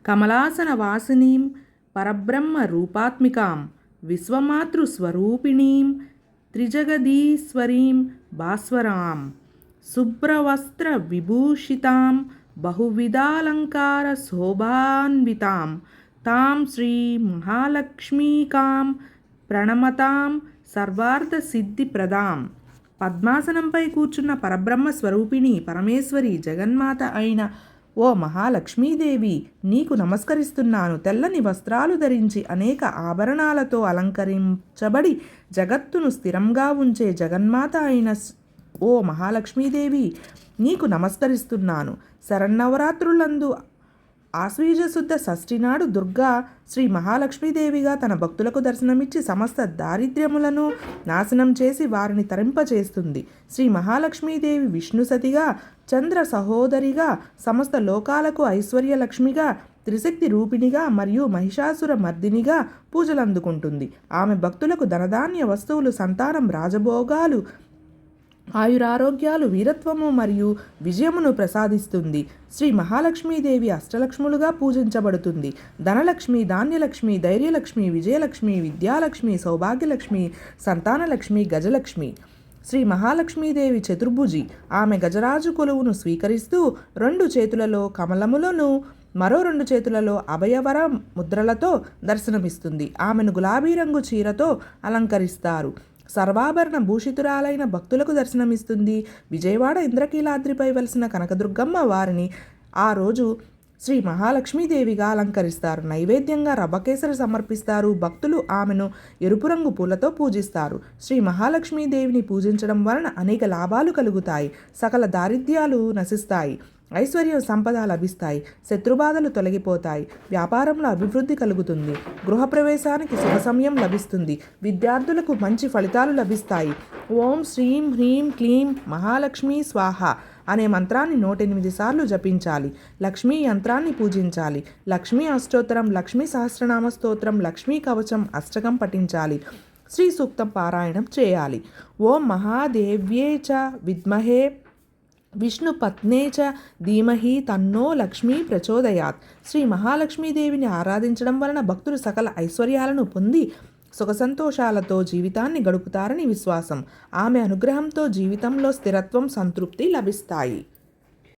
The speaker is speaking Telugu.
కమలాసన వాసినీం పరబ్రహ్మ రూపాత్మికాం విశ్వమాతృస్వరూపిణీం త్రిజగదీశ్వరీం భాస్వరాం శుభ్రవస్త్ర విభూషితాం బహువిధాలంకార శోభాన్వితాం తాం శ్రీ మహాలక్ష్మీకాం ప్రణమతాం సర్వార్థ సిద్ధిప్రదాం. పద్మాసనంపై కూర్చున్న పరబ్రహ్మ స్వరూపిణి పరమేశ్వరి జగన్మాత అయిన ఓ మహాలక్ష్మీదేవి, నీకు నమస్కరిస్తున్నాను. తెల్లని వస్త్రాలు ధరించి అనేక ఆభరణాలతో అలంకరించబడి జగత్తును స్థిరంగా ఉంచే జగన్మాత అయిన ఓ మహాలక్ష్మీదేవి, నీకు నమస్కరిస్తున్నాను. శరన్నవరాత్రులందు ఆశ్వీజశుద్ధ షష్ఠి నాడు దుర్గా శ్రీ మహాలక్ష్మీదేవిగా తన భక్తులకు దర్శనమిచ్చి సమస్త దారిద్ర్యములను నాశనం చేసి వారిని తరింపచేస్తుంది. శ్రీ మహాలక్ష్మీదేవి విష్ణుసతిగా, చంద్ర సహోదరిగా, సమస్త లోకాలకు ఐశ్వర్యలక్ష్మిగా, త్రిశక్తి రూపిణిగా మరియు మహిషాసుర మర్దినిగా పూజలందుకుంటుంది. ఆమె భక్తులకు ధనధాన్య వస్తువులు, సంతానం, రాజభోగాలు, ఆయురారోగ్యాలు, వీరత్వము మరియు విజయమును ప్రసాదిస్తుంది. శ్రీ మహాలక్ష్మీదేవి అష్టలక్ష్ములుగా పూజించబడుతుంది. ధనలక్ష్మి, ధాన్యలక్ష్మి, ధైర్యలక్ష్మి, విజయలక్ష్మి, విద్యాలక్ష్మి, సౌభాగ్యలక్ష్మి, సంతానలక్ష్మి, గజలక్ష్మి. శ్రీ మహాలక్ష్మీదేవి చతుర్భుజి. ఆమె గజరాజు కొలువును స్వీకరిస్తూ 2 చేతులలో కమలములను, మరో 2 చేతులలో అభయవర ముద్రలతో దర్శనమిస్తుంది. ఆమెను గులాబీ రంగు చీరతో అలంకరిస్తారు. సర్వాభరణ భూషితురాలైన భక్తులకు దర్శనమిస్తుంది. విజయవాడ ఇంద్రకీలాద్రిపై వెలిసిన కనకదుర్గమ్మ వారిని ఆ రోజు శ్రీ మహాలక్ష్మీదేవిగా అలంకరిస్తారు. నైవేద్యంగా రవ్వకేసరి సమర్పిస్తారు. భక్తులు ఆమెను ఎరుపు రంగు పూలతో పూజిస్తారు. శ్రీ మహాలక్ష్మీదేవిని పూజించడం వలన అనేక లాభాలు కలుగుతాయి. సకల దారిద్ర్యాలు నశిస్తాయి. ఐశ్వర్యం, సంపద లభిస్తాయి. శత్రుబాధలు తొలగిపోతాయి. వ్యాపారంలో అభివృద్ధి కలుగుతుంది. గృహప్రవేశానికి శుభ సమయం లభిస్తుంది. విద్యార్థులకు మంచి ఫలితాలు లభిస్తాయి. ఓం శ్రీం హ్రీం క్లీం మహాలక్ష్మీ స్వాహ అనే మంత్రాన్ని 108 సార్లు జపించాలి. లక్ష్మీ యంత్రాన్ని పూజించాలి. లక్ష్మీ అష్టోత్తరం, లక్ష్మీ సహస్రనామ స్తోత్రం, లక్ష్మీ కవచం అష్టకం పఠించాలి. శ్రీ సూక్తం పారాయణం చేయాలి. ఓం మహాదేవ్యే చ విద్మహే విష్ణు పత్నే చ ధీమహి తన్నో లక్ష్మీ ప్రచోదయాత్. శ్రీ మహాలక్ష్మీదేవిని ఆరాధించడం వలన భక్తులు సకల ఐశ్వర్యాలను పొంది సుఖ సంతోషాలతో జీవితాన్ని గడుపుతారని విశ్వాసం. ఆమె అనుగ్రహంతో జీవితంలో స్థిరత్వం, సంతృప్తి లభిస్తాయి.